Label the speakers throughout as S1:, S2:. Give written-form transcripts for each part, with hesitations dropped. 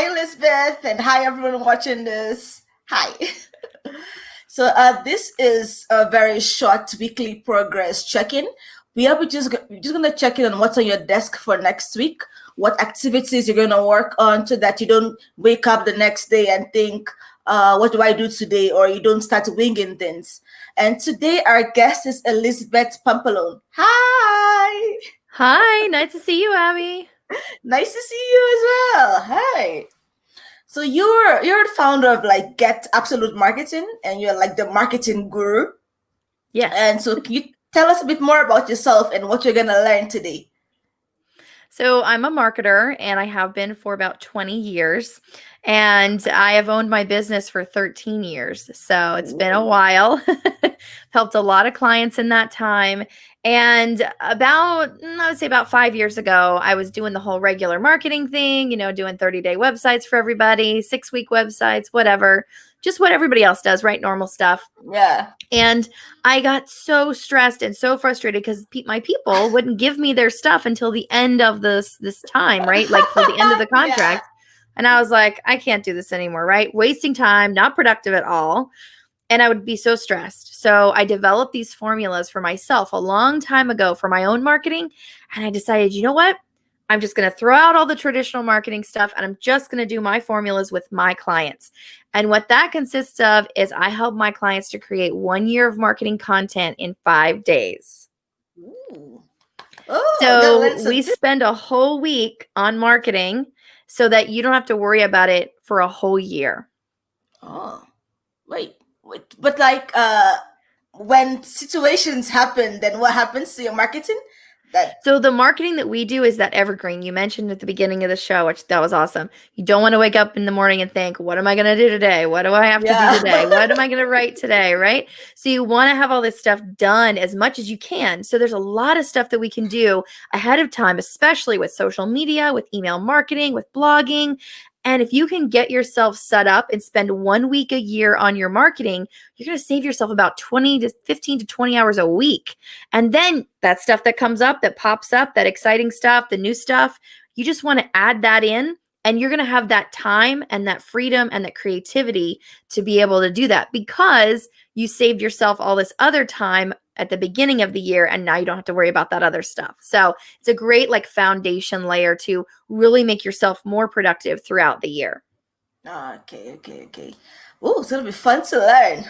S1: Hi, Elizabeth, and hi, everyone watching this. Hi. This is a very short weekly progress check-in. We're just gonna check in on what's on your desk for next week, what activities you're gonna work on, so that you don't wake up the next day and think, "What do I do today?" Or you don't start winging things. And today, our guest is Elizabeth Pampalone. Hi,
S2: Hi, nice to see you, Abby.
S1: nice to see you as well. Hi. So you're the founder of like Get Absolute Marketing, and you're like the marketing guru.
S2: Yes.
S1: And so can you tell us a bit more about yourself and what you're gonna learn today?
S2: So I'm a marketer and I have been for about 20 years. And I have owned my business for 13 years. So it's been a
S1: Ooh.
S2: while. Helped a lot of clients in that time. And I would say about 5 years ago, I was doing the whole regular marketing thing, doing 30-day websites for everybody, 6-week websites, whatever, just what everybody else does, right? Normal stuff.
S1: Yeah.
S2: And I got so stressed and so frustrated because my people wouldn't give me their stuff until the end of this time, right? Like till the end of the
S1: Yeah.
S2: contract. And I was like, I can't do this anymore, right? Wasting time, not productive at all. And I would be so stressed. So I developed these formulas for myself a long time ago for my own marketing. And I decided, you know what? I'm just going to throw out all the traditional marketing stuff and I'm just going to do my formulas with my clients. And what that consists of is I help my clients to create 1 year of marketing content in 5 days.
S1: Ooh. Oh,
S2: So
S1: so
S2: we spend a whole week on marketing so that you don't have to worry about it for a whole year.
S1: oh, wait, but like when situations happen, then what happens to your marketing? That
S2: So the marketing that we do is that evergreen you mentioned at the beginning of the show, which that was awesome. You don't want to wake up in the morning and think, what am I going to do today? What do I have to do
S1: yeah.
S2: today? What am I going to write today? Right. So you want to have all this stuff done as much as you can. So there's a lot of stuff that we can do ahead of time, especially with social media, with email marketing, with blogging. And if you can get yourself set up and spend 1 week a year on your marketing, you're going to save yourself about 20 to 15 to 20 hours a week. And then that stuff that comes up, that pops up, that exciting stuff, the new stuff, you just want to add that in. And you're going to have that time and that freedom and that creativity to be able to do that because you saved yourself all this other time at the beginning of the year. And now you don't have to worry about that other stuff. So it's a great like foundation layer to really make yourself more productive throughout the year.
S1: Okay. Oh, it's gonna be fun to learn.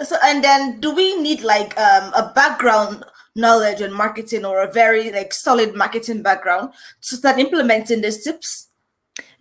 S1: So, and then, do we need like a background knowledge in marketing or a very like solid marketing background to start implementing these tips?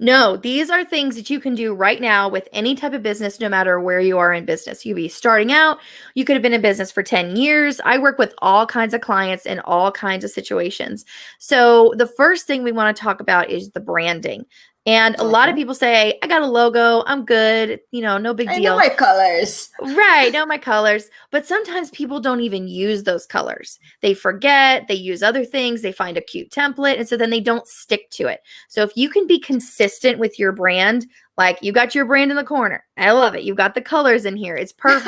S2: No, these are things that you can do right now with any type of business, no matter where you are in business. You'd be starting out, you could have been in business for 10 years. I work with all kinds of clients in all kinds of situations. So, the first thing we want to talk about is the branding. And a lot of
S1: Okay.
S2: people say, I got a logo, I'm good, no big
S1: I know
S2: deal.
S1: my colors.
S2: Right, know my colors, but sometimes people don't even use those colors. They forget, they use other things, they find a cute template, and so then they don't stick to it. So if you can be consistent with your brand, like you got your brand in the corner. I love it. You've got the colors in here. It's perfect.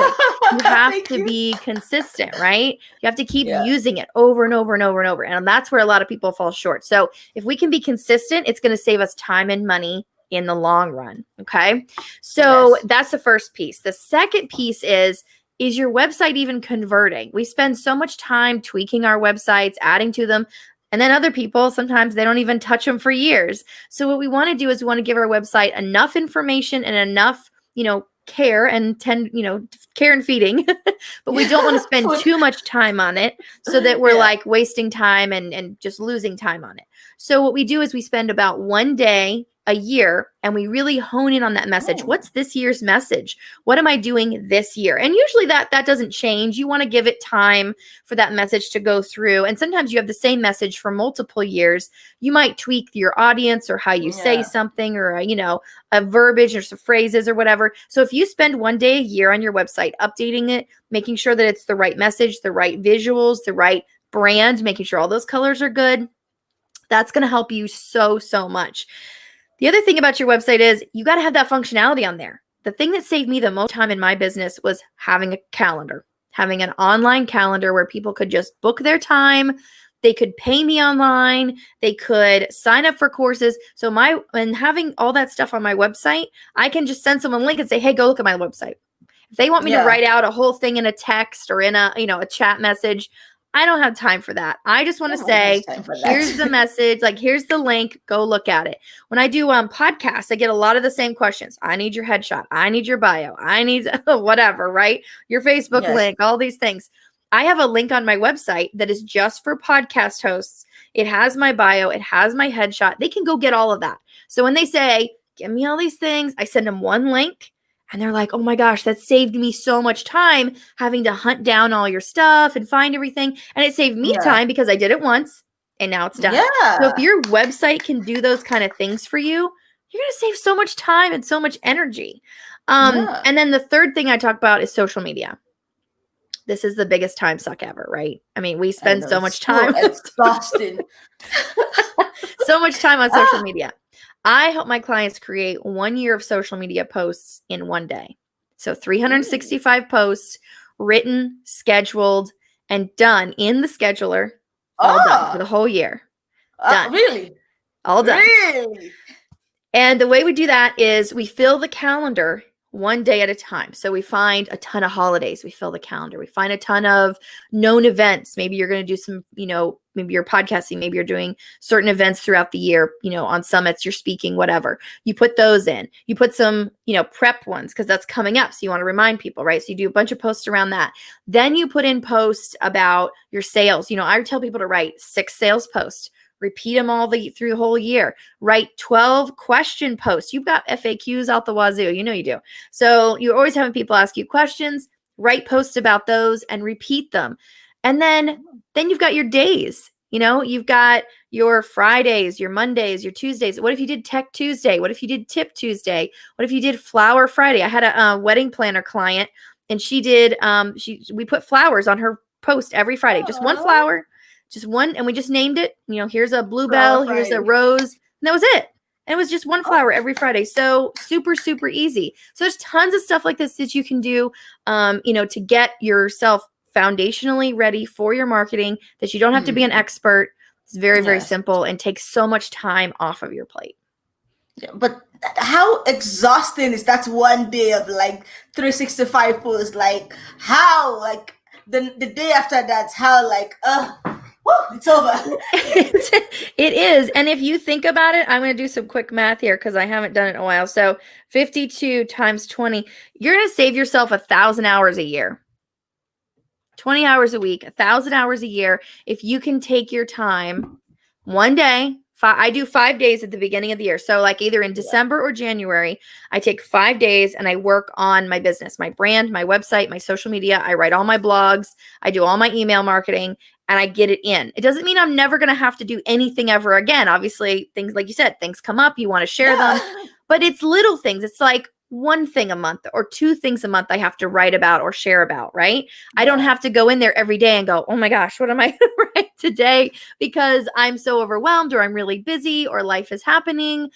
S2: You have
S1: Thank
S2: to
S1: you.
S2: be consistent, right? You have to keep
S1: Yeah.
S2: using it over and over and over and over. And that's where a lot of people fall short. So if we can be consistent, it's going to save us time and money in the long run. Okay. So
S1: Yes.
S2: that's the first piece. The second piece is your website even converting? We spend so much time tweaking our websites, adding to them. And then other people, sometimes they don't even touch them for years. So what we want to do is we want to give our website enough information and enough, care and care and feeding, but we don't want to spend
S1: Food.
S2: too much time on it so that we're
S1: Yeah.
S2: like wasting time and just losing time on it. So what we do is we spend about 1 day a year and we really hone in on that message.
S1: Oh,
S2: What's this year's message? What am I doing this year? And usually that doesn't change. You want to give it time for that message to go through. And sometimes you have the same message for multiple years. You might tweak your audience or how you say
S1: yeah.
S2: something or a verbiage or some phrases or whatever. So if you spend 1 day a year on your website updating it, making sure that it's the right message, the right visuals, the right brand, making sure all those colors are good, that's going to help you so much. The other thing about your website is you got to have that functionality on there. The thing that saved me the most time in my business was having a calendar, having an online calendar where people could just book their time, They could pay me online. They could sign up for courses. So and having all that stuff on my website, I can just send someone a link and say, hey, go look at my website. If they want me to
S1: Yeah.
S2: write out a whole thing in a text or in a chat message, I don't have time for that. I just want to
S1: Nobody has
S2: say,
S1: time for that.
S2: here's the message, like here's the link, go look at it. When I do podcasts, I get a lot of the same questions. I need your headshot. I need your bio. I need whatever, right? Your Facebook
S1: Yes.
S2: link, all these things. I have a link on my website that is just for podcast hosts. It has my bio. It has my headshot. They can go get all of that. So when they say, give me all these things, I send them one link. And they're like, oh my gosh, that saved me so much time having to hunt down all your stuff and find everything. And it saved me time because I did it once and now it's done.
S1: Yeah.
S2: So if your website can do those kind of things for you, you're going to save so much time and so much energy. And then the third thing I talk about is social media. This is the biggest time suck ever, right? I mean, we spend so much time.
S1: Exhausting.
S2: So much time on social media. I help my clients create 1 year of social media posts in one day. So 365 posts written, scheduled, and done in the scheduler. All done for the whole year. Done.
S1: Really?
S2: All done.
S1: Really?
S2: And the way we do that is we fill the calendar one day at a time. So we find a ton of holidays. We fill the calendar. We find a ton of known events. Maybe you're going to do some, maybe you're podcasting. Maybe you're doing certain events throughout the year, on summits, you're speaking, whatever. You put those in. You put some, prep ones because that's coming up. So you want to remind people, right? So you do a bunch of posts around that. Then you put in posts about your sales. I tell people to write 6 sales posts. Repeat them all through the whole year. Write 12 question posts. You've got FAQs out the wazoo. You do. So you're always having people ask you questions. Write posts about those and repeat them. And then you've got your days. You've got your Fridays, your Mondays, your Tuesdays. What if you did Tech Tuesday? What if you did Tip Tuesday? What if you did Flower Friday? I had a wedding planner client, and she did. We put flowers on her post every Friday. Just one flower. Just one, and we just named it. Here's a bluebell, here's a rose, and that was it. And it was just one flower every Friday. So super, super easy. So there's tons of stuff like this that you can do, to get yourself foundationally ready for your marketing, that you don't have to be an expert. It's very, very simple and takes so much time off of your plate.
S1: Yeah, but how exhausting is that one day of 365 posts? The day after that's how it's over.
S2: It is. And if you think about it, I'm going to do some quick math here because I haven't done it in a while. So 52 times 20, you're going to save yourself 1,000 hours a year. 20 hours a week, 1,000 hours a year. If you can take your time one day, I do 5 days at the beginning of the year. So either in December or January, I take 5 days and I work on my business, my brand, my website, my social media. I write all my blogs. I do all my email marketing. And I get it in. It doesn't mean I'm never going to have to do anything ever again. Obviously, things like you said, things come up, you want to share them, but it's little things. It's like one thing a month or 2 things a month I have to write about or share about, right? I don't have to go in there every day and go, oh my gosh, what am I going to write today? Because I'm so overwhelmed or I'm really busy or life is happening.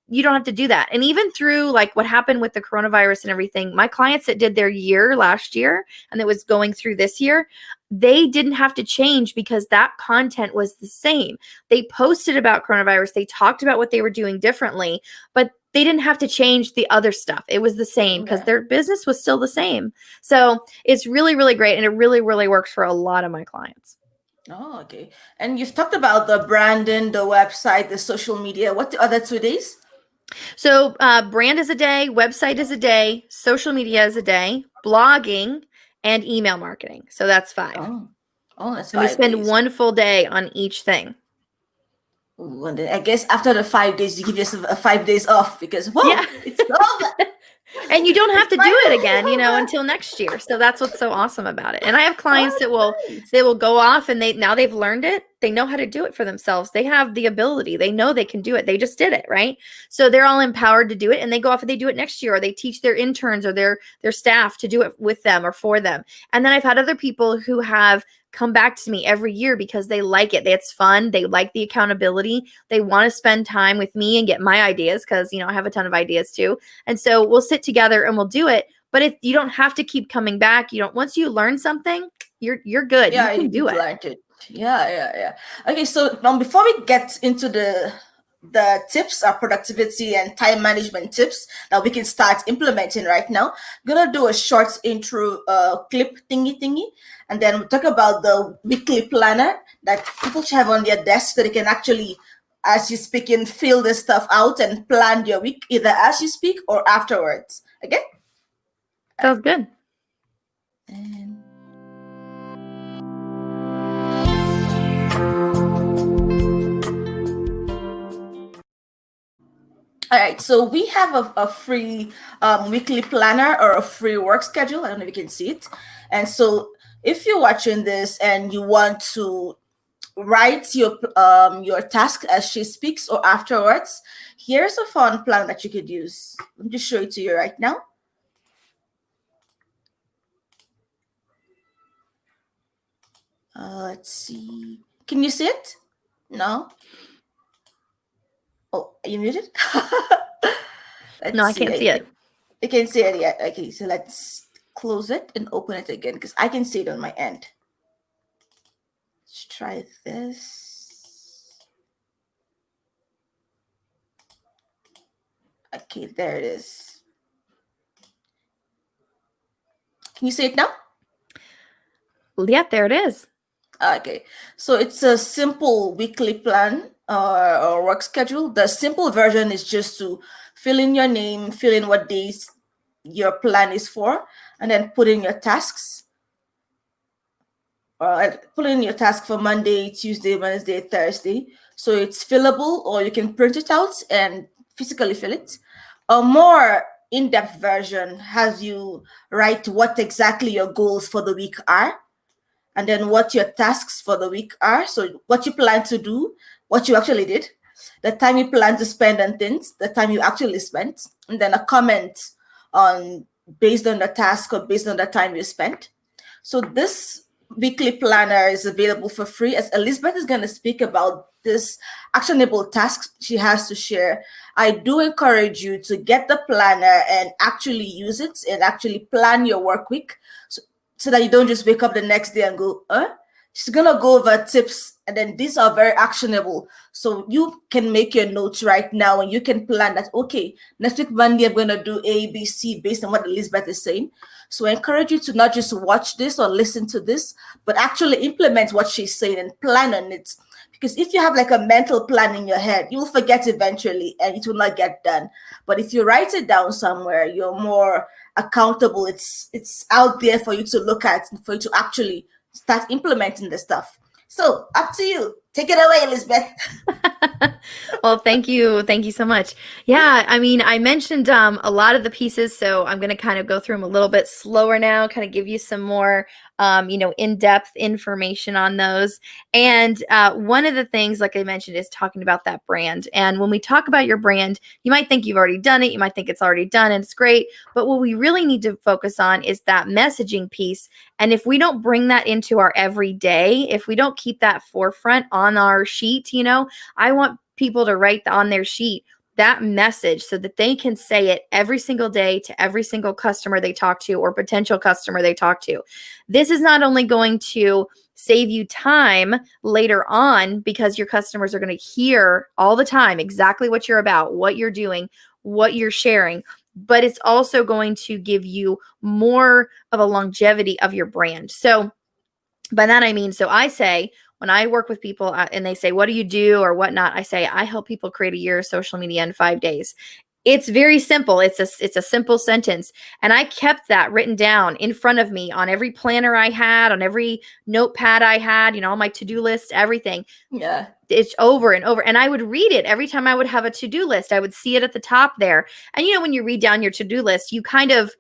S2: You don't have to do that. And even through what happened with the coronavirus and everything, my clients that did their year last year and that was going through this year, they didn't have to change because that content was the same. They posted about coronavirus. They talked about what they were doing differently, but they didn't have to change the other stuff. It was the same because their business was still the same. So it's really, really great. And it really, really works for a lot of my clients.
S1: Oh, okay. And you've talked about the branding, the website, the social media. What the other 2 days?
S2: So brand is a day, website is a day, social media is a day, blogging, and email marketing. So that's 5.
S1: Oh, that's 5
S2: and we spend
S1: days.
S2: 1 full day on each thing.
S1: Ooh, and then I guess after the 5 days, you give yourself 5 days off because it's over.
S2: And you don't have to do it again, until next year. So that's what's so awesome about it. And I have clients that will go off and they've learned it. They know how to do it for themselves. They have the ability. They know they can do it. They just did it, right? So they're all empowered to do it, and they go off and they do it next year, or they teach their interns or their staff to do it with them or for them. And then I've had other people who have come back to me every year because they like it. It's fun. They like the accountability. They want to spend time with me and get my ideas because, I have a ton of ideas too. And so we'll sit together and we'll do it. But you don't have to keep coming back. Once you learn something, you're good.
S1: Yeah,
S2: you can do it.
S1: Learned it. Yeah. Okay, so before we get into the tips, our productivity and time management tips that we can start implementing right now, I'm gonna do a short intro clip thingy, and then we'll talk about the weekly planner that people should have on their desk so they can actually, as you speak, and fill this stuff out and plan your week either as you speak or afterwards. Okay.
S2: Sounds good.
S1: And all right, so we have a free weekly planner or a free work schedule. I don't know if you can see it. And so if you're watching this and you want to write your task as she speaks or afterwards, here's a fun plan that you could use. Let me just show it to you right now. Let's see. Can you see it? No? Oh, are you muted? Let's
S2: No, I
S1: see.
S2: can't see it.
S1: You can see it yet. Okay, so let's close it and open it again because I can see it on my end. Let's try this. Okay, there it is. Can you see it now?
S2: Yeah, there it is.
S1: Okay, so it's a simple weekly plan or work schedule. The simple version is just to fill in your name, fill in what days your plan is for, and then put in your tasks. Put in your task for Monday, Tuesday, Wednesday, Thursday. So it's fillable, or you can print it out and physically fill it. A more in-depth version has you write what exactly your goals for the week are, and then what your tasks for the week are. So what you plan to do, what you actually did, the time you plan to spend on things, the time you actually spent, and then a comment on based on the task or based on the time you spent. So this weekly planner is available for free, as Elizabeth is going to speak about this actionable tasks she has to share. I do encourage you to get the planner and actually use it and actually plan your work week so that you don't just wake up the next day and go, she's gonna go over tips, and then these are very actionable. So you can make your notes right now and you can plan that, okay, next week Monday I'm gonna do A, B, C based on what Elizabeth is saying. So I encourage you to not just watch this or listen to this, but actually implement what she's saying and plan on it. Because if you have like a mental plan in your head, you will forget eventually and it will not get done. But if you write it down somewhere, you're more accountable. It's out there for you to look at and for you to actually start implementing the stuff. So up to you. Take it away, Elizabeth.
S2: Well, thank you. Thank you so much. Yeah, I mean, I mentioned a lot of the pieces, so I'm going to kind of go through them a little bit slower now, kind of give you some more, in-depth information on those. And one of the things, like I mentioned, is talking about that brand. And when we talk about your brand, you might think you've already done it. You might think it's already done and it's great. But what we really need to focus on is that messaging piece. And if we don't bring that into our everyday, if we don't keep that forefront on our sheet, I want people to write on their sheet that message so that they can say it every single day to every single customer they talk to or potential customer they talk to. This is not only going to save you time later on because your customers are going to hear all the time exactly what you're about, what you're doing, what you're sharing, but it's also going to give you more of a longevity of your brand. So by that I mean, so I say, when I work with people and they say, what do you do or whatnot? I say, I help people create a year of social media in 5 days. It's very simple. It's a simple sentence. And I kept that written down in front of me on every planner I had, on every notepad I had, all my to-do lists, everything.
S1: Yeah.
S2: It's over and over. And I would read it every time I would have a to-do list. I would see it at the top there. And when you read down your to-do list, you kind of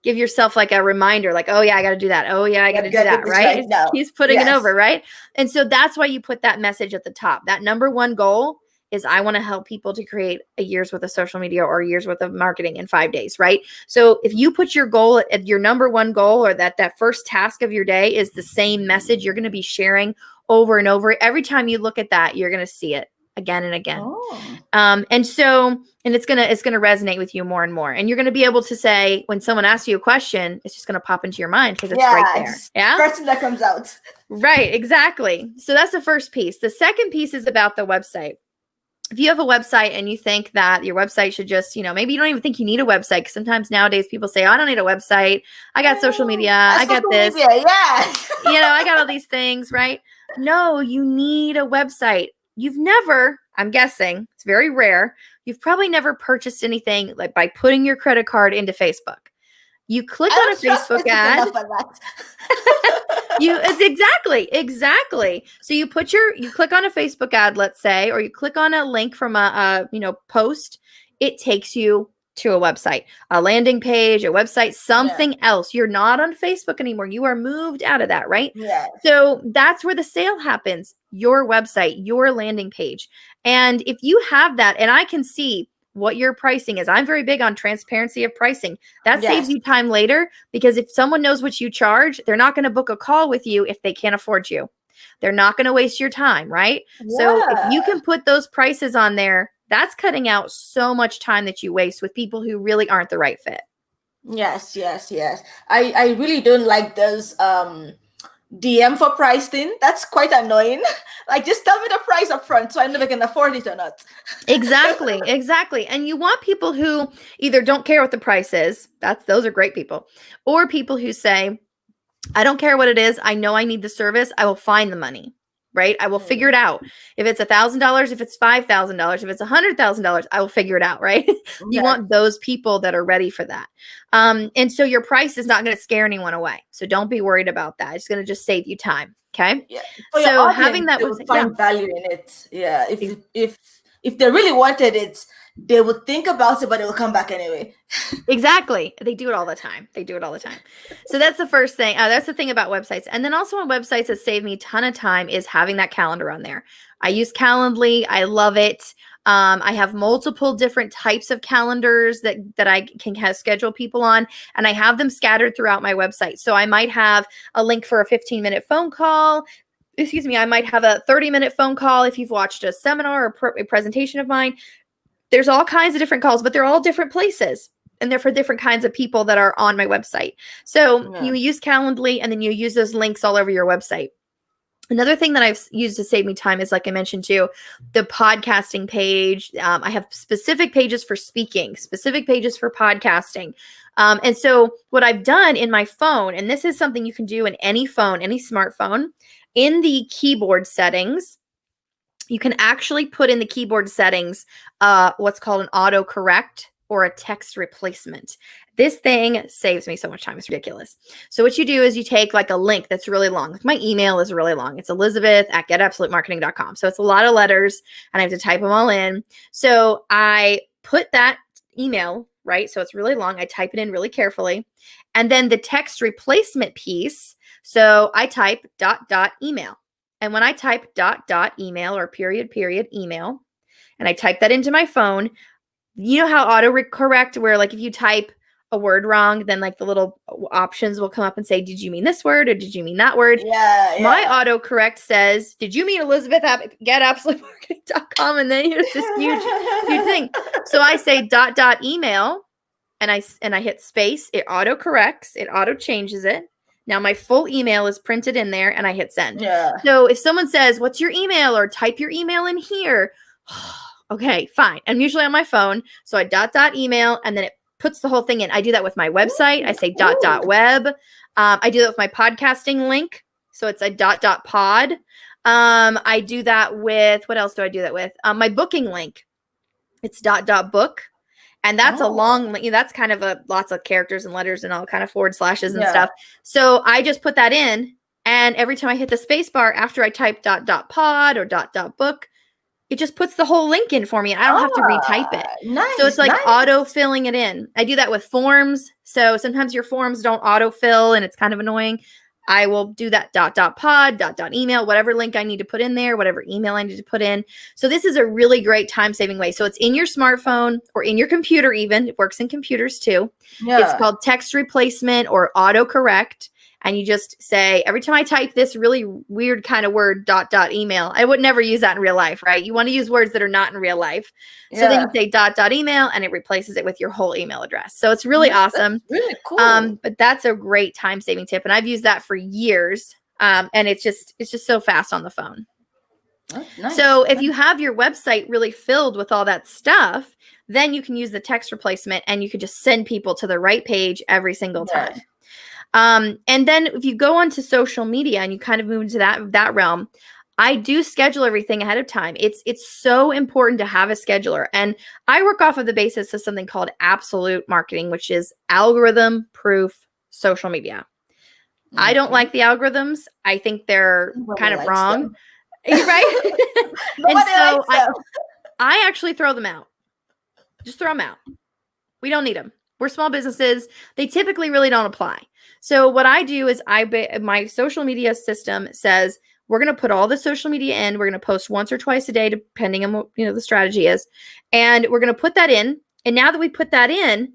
S2: give yourself like a reminder, like, oh yeah, I got to do that. Oh yeah, I got to do that. Right. It
S1: now.
S2: keeps putting it over. Right. And so that's why you put that message at the top. That number one goal is I want to help people to create a year's worth of social media or a year's worth of marketing in 5 days. Right. So if you put your goal at your number one goal, or that first task of your day is the same message you're going to be sharing over and over, every time you look at that, you're going to see it. again and again.
S1: Oh.
S2: And it's gonna resonate with you more and more. And you're gonna be able to say, when someone asks you a question, it's just gonna pop into your mind because it's right there.
S1: Just
S2: Yeah.
S1: first thing that comes out.
S2: Right, exactly. So that's the first piece. The second piece is about the website. If you have a website and you think that your website should just, maybe you don't even think you need a website, because sometimes nowadays people say, oh, I don't need a website. I got social media. I got this.
S1: Media, yeah.
S2: I got all these things, right? No, you need a website. You've never, I'm guessing, it's very rare, you've probably never purchased anything like by putting your credit card into Facebook. You click on a Facebook ad. It's exactly. So you click on a Facebook ad, let's say, or you click on a link from a post. It takes you to a website, a landing page, a website, something else. You're not on Facebook anymore. You are moved out of that, right?
S1: Yeah.
S2: So that's where the sale happens. Your website, your landing page. And if you have that, and I can see what your pricing is. I'm very big on transparency of pricing. That saves you time later, because if someone knows what you charge, they're not going to book a call with you if they can't afford you. They're not going to waste your time, right? Yeah. So if you can put those prices on there, that's cutting out so much time that you waste with people who really aren't the right fit.
S1: Yes. I really don't like those DM for price thing. That's quite annoying. Like, just tell me the price up front so I know if I can afford it or not.
S2: Exactly. And you want people who either don't care what the price is. Those are great people. Or people who say, I don't care what it is. I know I need the service. I will find the money, right? I will figure it out. If it's $1,000, if it's $5,000, if it's $100,000, I will figure it out, right? You want those people that are ready for that. And so your price is not going to scare anyone away. So don't be worried about that. It's going to just save you time. Okay.
S1: Yeah.
S2: So having that
S1: would find value in it. Yeah. If they really wanted it, they would think about it, but it will come back anyway.
S2: Exactly. They do it all the time. So that's the first thing. That's the thing about websites. And then also on websites that save me a ton of time is having that calendar on there. I use Calendly. I love it. I have multiple different types of calendars that I can schedule people on, and I have them scattered throughout my website. So I might have a link for a 15-minute phone call. I might have a 30-minute phone call if you've watched a seminar or a presentation of mine. There's all kinds of different calls, but they're all different places, and they're for different kinds of people that are on my website. So you use Calendly, and then you use those links all over your website. Another thing that I've used to save me time is, like I mentioned too, the podcasting page. I have specific pages for speaking, specific pages for podcasting. And so what I've done in my phone, and this is something you can do in any phone, any smartphone, in the keyboard settings, you can actually put in the keyboard settings what's called an autocorrect or a text replacement. This thing saves me so much time. It's ridiculous. So what you do is you take like a link that's really long. Like my email is really long. It's Elizabeth@getabsolutemarketing.com. So it's a lot of letters and I have to type them all in. So I put that email, right? So it's really long. I type it in really carefully. And then the text replacement piece. So I type ... email. And when I type ... email or ... email, and I type that into my phone, you know how autocorrect, where like if you type a word wrong, then like the little options will come up and say, did you mean this word or did you mean that word?
S1: Yeah.
S2: My autocorrect says, did you mean Elizabeth at getabsolutemarketing.com? And then it's this huge thing. So I say ... email, and I hit space. It autocorrects. It auto changes it. Now my full email is printed in there, and I hit send.
S1: Yeah.
S2: So if someone says, what's your email, or type your email in here, okay, fine. I'm usually on my phone. So I ... email, and then it puts the whole thing in. I do that with my website. I say ... web. I do that with my podcasting link. So it's a ... pod. I do that with, what else do I do that with? My booking link. It's ... book. And that's a long, that's kind of lots of characters and letters and all kind of forward slashes and stuff. So I just put that in, and every time I hit the space bar after I type ... pod or ... book, it just puts the whole link in for me. I don't have to retype it.
S1: Nice.
S2: So it's like auto filling it in. I do that with forms. So sometimes your forms don't autofill and it's kind of annoying. I will do that ... pod, ... email, whatever link I need to put in there, whatever email I need to put in. So this is a really great time-saving way. So it's in your smartphone or in your computer even. It works in computers too. Yeah. It's called text replacement or autocorrect. and you just say, every time I type this really weird kind of word, ... email. I would never use that in real life, right? You want to use words that are not in real life. So then you say ... email, and it replaces it with your whole email address. So it's really awesome.
S1: That's really cool.
S2: But that's a great time saving tip. And I've used that for years. And it's just so fast on the phone.
S1: Oh, nice.
S2: So if you have your website really filled with all that stuff, then you can use the text replacement and you can just send people to the right page every single time. And then if you go onto social media and you kind of move into that realm, I do schedule everything ahead of time. It's so important to have a scheduler. And I work off of the basis of something called absolute marketing, which is algorithm proof social media. Okay. I don't like the algorithms. I think they're kind of wrong. Right? And so I actually throw them out. Just throw them out. We don't need them. We're small businesses. They typically really don't apply. So what I do is my social media system says, we're going to put all the social media in. We're going to post once or twice a day, depending on what the strategy is. And we're going to put that in. And now that we put that in,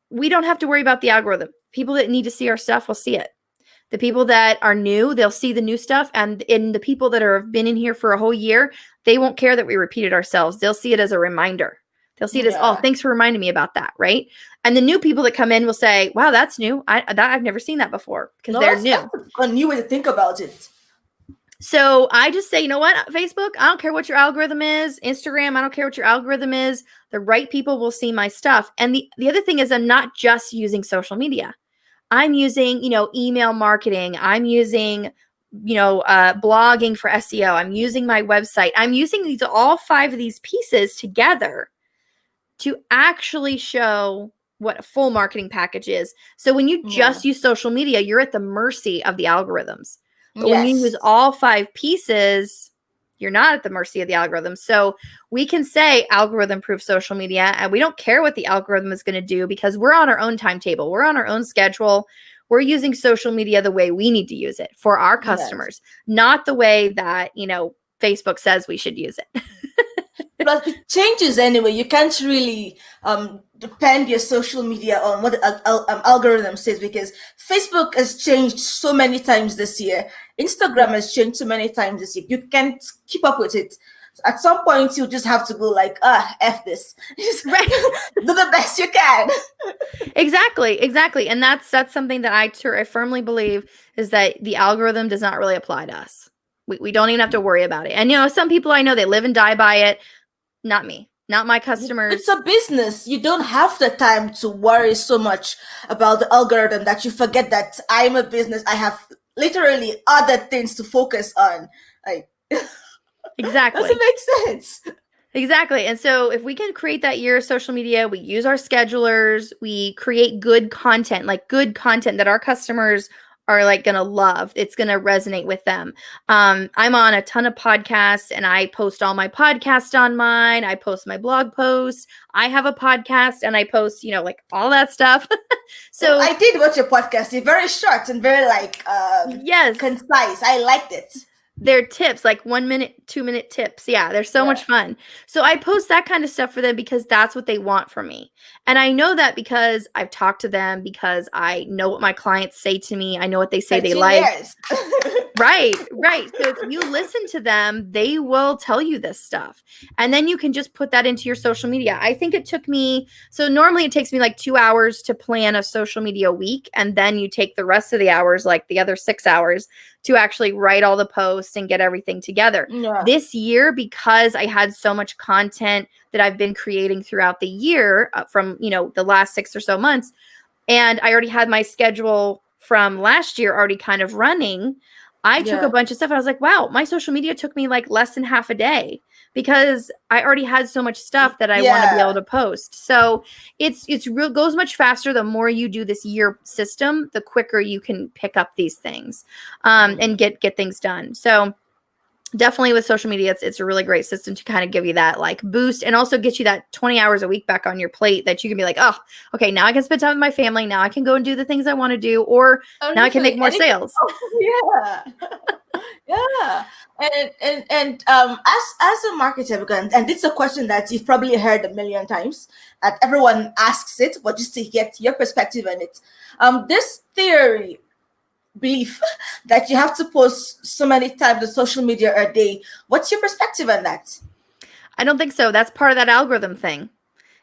S2: we don't have to worry about the algorithm. People that need to see our stuff will see it. The people that are new, they'll see the new stuff. And in the people that have been in here for a whole year, they won't care that we repeated ourselves. They'll see it as a reminder. They'll see it as, oh, thanks for reminding me about that, right? And the new people that come in will say, wow, that's new. I've never seen that before, because they're new.
S1: That's a new way to think about it.
S2: So I just say, you know what, Facebook, I don't care what your algorithm is. Instagram, I don't care what your algorithm is. The right people will see my stuff. And the other thing is, I'm not just using social media. I'm using, email marketing. I'm using, blogging for SEO. I'm using my website. I'm using all 5 of these pieces together to actually show what a full marketing package is. So when you just use social media, you're at the mercy of the algorithms. But when you use all 5 pieces, you're not at the mercy of the algorithm. So we can say algorithm-proof social media, and we don't care what the algorithm is going to do, because we're on our own timetable. We're on our own schedule. We're using social media the way we need to use it for our customers, not the way that, Facebook says we should use it.
S1: But it changes anyway. You can't really depend your social media on what the algorithm says, because Facebook has changed so many times this year. Instagram has changed so many times this year. You can't keep up with it. At some point, you just have to go like, F this. Right. Do the best you can.
S2: Exactly. And that's something that I firmly believe, is that the algorithm does not really apply to us. We don't even have to worry about it. And, some people I know, they live and die by it. Not me, not my customers.
S1: It's a business. You don't have the time to worry so much about the algorithm that you forget that I'm a business. I have literally other things to focus on.
S2: Exactly.
S1: Doesn't make sense.
S2: Exactly. And so if we can create that year of social media, we use our schedulers, we create good content that our customers are going to love. It's going to resonate with them. I'm on a ton of podcasts, and I post all my podcasts on mine. I post my blog posts. I have a podcast, and I post, all that stuff. So
S1: I did watch your podcast. It's very short and very concise. I liked it.
S2: They're tips, 1 minute, 2 minute tips. Yeah, they're so much fun. So I post that kind of stuff for them, because that's what they want from me. And I know that because I've talked to them, because I know what my clients say to me. I know what they say they like. Right. So if you listen to them, they will tell you this stuff. And then you can just put that into your social media. I think it took me, so normally it takes me 2 hours to plan a social media week. And then you take the rest of the hours, the other 6 hours, to actually write all the posts and get everything together. This year, because I had so much content that I've been creating throughout the year from, the last 6 or so months, and I already had my schedule from last year already kind of running, I took a bunch of stuff, and I was like, wow, my social media took me less than half a day, because I already had so much stuff that I want to be able to post. So it's goes much faster. The more you do this year system, the quicker you can pick up these things and get things done. So definitely with social media, it's a really great system to kind of give you that boost, and also get you that 20 hours a week back on your plate, that you can be oh, okay, now I can spend time with my family. Now I can go and do the things I want to do, or now I can make more sales.
S1: Yeah. And as a marketer, and it's a question that you've probably heard a million times, that everyone asks it, but just to get your perspective on it. This theory belief that you have to post so many times on social media a day. What's your perspective on that?
S2: I don't think so. That's part of that algorithm thing.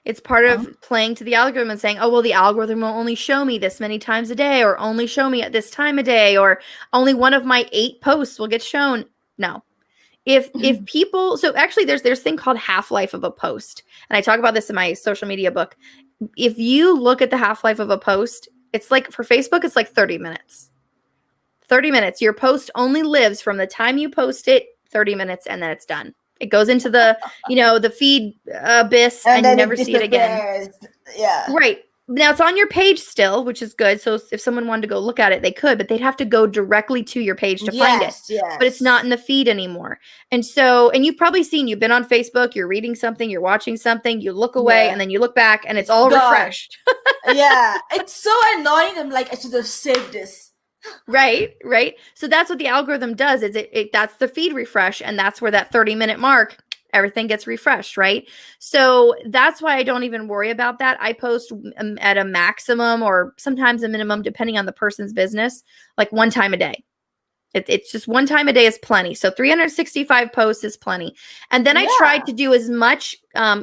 S2: It's part of playing to the algorithm and saying, oh, well, the algorithm will only show me this many times a day, or only show me at this time of day, or only one of my 8 posts will get shown. No. If people, so actually there's thing called half-life of a post. And I talk about this in my social media book. If you look at the half-life of a post, it's like for Facebook, it's like 30 minutes. 30 minutes. Your post only lives from the time you post it, 30 minutes, and then it's done. It goes into the, the feed abyss, and you never see it again.
S1: Yeah.
S2: Right. Now it's on your page still, which is good. So if someone wanted to go look at it, they could, but they'd have to go directly to your page to find it.
S1: Yes.
S2: But it's not in the feed anymore. And so, and you've probably seen, you've been on Facebook, you're reading something, you're watching something, you look away, and then you look back and it's all
S1: gone.
S2: Refreshed.
S1: Yeah. It's so annoying. I'm like, I should have saved this.
S2: Right. So that's what the algorithm does, is that's the feed refresh, and that's where that 30-minute mark, everything gets refreshed, right? So that's why I don't even worry about that. I post at a maximum, or sometimes a minimum, depending on the person's business, like 1 time a day. It's just 1 time a day is plenty. So 365 posts is plenty. And then I try to do as much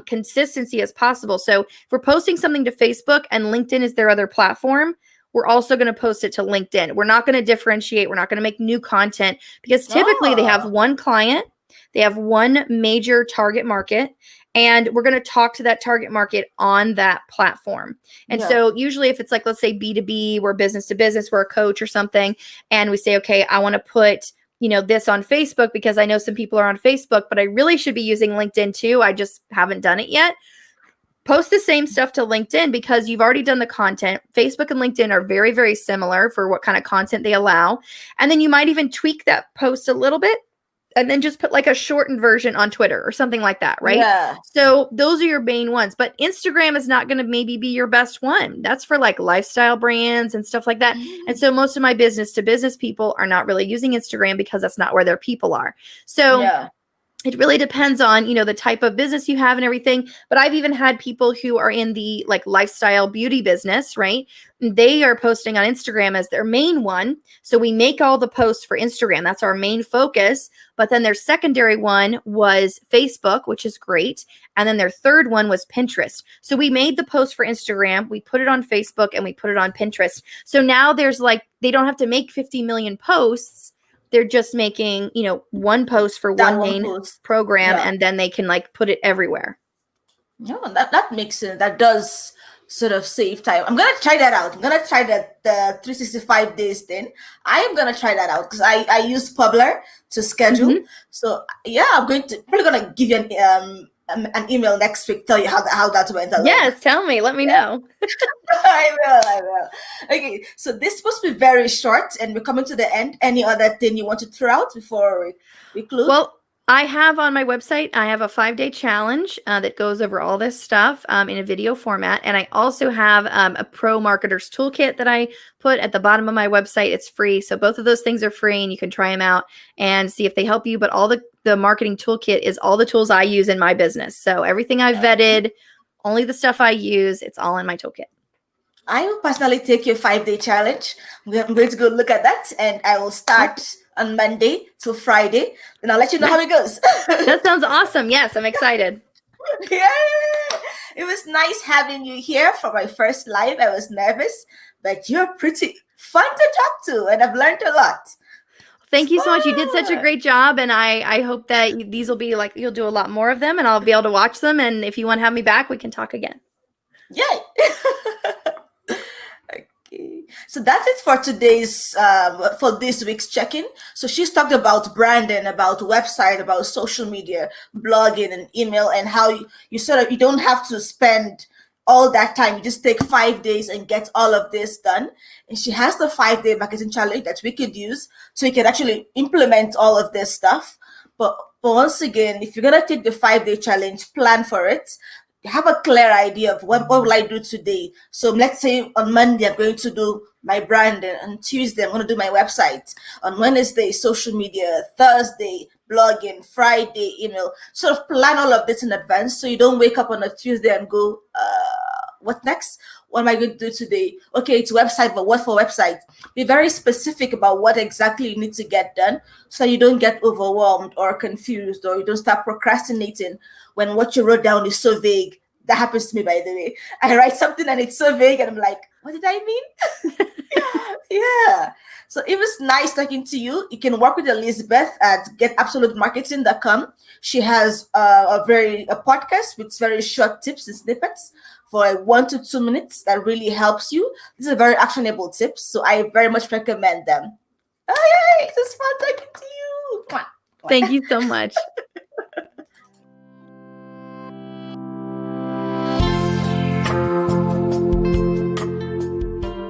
S2: consistency as possible. So if we're posting something to Facebook and LinkedIn is their other platform, we're also going to post it to LinkedIn. We're not going to differentiate. We're not going to make new content, because typically they have one client, they have one major target market, and we're going to talk to that target market on that platform. And so usually if it's like, let's say B2B, we're business to business, we're a coach or something, and we say, okay, I want to put, this on Facebook because I know some people are on Facebook, but I really should be using LinkedIn too. I just haven't done it yet. Post the same stuff to LinkedIn because you've already done the content. Facebook and LinkedIn are very, very similar for what kind of content they allow. And then you might even tweak that post a little bit and then just put like a shortened version on Twitter or something like that, right?
S1: Yeah.
S2: So those are your main ones. But Instagram is not going to maybe be your best one. That's for like lifestyle brands and stuff like that. And so most of my business to business people are not really using Instagram because that's not where their people are. So it really depends on, the type of business you have and everything. But I've even had people who are in the like lifestyle beauty business, right? They are posting on Instagram as their main one. So we make all the posts for Instagram. That's our main focus. But then their secondary one was Facebook, which is great. And then their third one was Pinterest. So we made the post for Instagram, we put it on Facebook, and we put it on Pinterest. So now there's like, they don't have to make 50 million posts. They're just making, one post for one main program, and then they can like put it everywhere.
S1: No, that makes sense. That does sort of save time. I'm gonna try that out. I'm gonna try that the 365 days thing. I am gonna try that out because I use Publer to schedule. So I'm probably gonna give you an email next week, tell you how that went.
S2: Yes, tell me. Let me know.
S1: I will. Okay, so this is supposed to be very short, and we're coming to the end. Any other thing you want to throw out before we close?
S2: Well, I have on my website, I have a 5-day challenge that goes over all this stuff in a video format. And I also have a pro marketer's toolkit that I put at the bottom of my website. It's free. So both of those things are free, and you can try them out and see if they help you. But all the marketing toolkit is all the tools I use in my business. So everything I've vetted, only the stuff I use, it's all in my toolkit.
S1: I will personally take your 5-day challenge. I'm going to go look at that, and I will start on Monday till Friday. Then I'll let you know how it goes.
S2: That sounds awesome. Yes, I'm excited.
S1: Yeah. It was nice having you here for my first live. I was nervous, but you're pretty fun to talk to, and I've learned a lot.
S2: Thank you so much. You did such a great job, and I hope that these will be like, you'll do a lot more of them, and I'll be able to watch them. And if you want to have me back, we can talk again.
S1: Yay! Okay, so that's it for today's for this week's check-in. So she's talked about branding, about website, about social media, blogging, and email, and how you don't have to spend all that time. You just take 5 days and get all of this done. And she has the 5-day marketing challenge that we could use, so we can actually implement all of this stuff. But once again, if you're gonna take the 5-day challenge, plan for it. Have a clear idea of what will I do today. So let's say on Monday I'm going to do my branding, on Tuesday I'm going to do my website, on Wednesday social media, Thursday blogging, Friday email. Sort of plan all of this in advance so you don't wake up on a Tuesday and go, What next? What am I going to do today? Okay, it's website, but what for website? Be very specific about what exactly you need to get done so you don't get overwhelmed or confused, or you don't start procrastinating when what you wrote down is so vague. That happens to me, by the way. I write something and it's so vague, and I'm like, what did I mean? Yeah. So it was nice talking to you. You can work with Elizabeth at getabsolutemarketing.com. She has a podcast with very short tips and snippets for like 1 to 2 minutes that really helps you. These are very actionable tips, so I very much recommend them. Oh, yay! It was fun talking to you. Mwah.
S2: Thank you so much.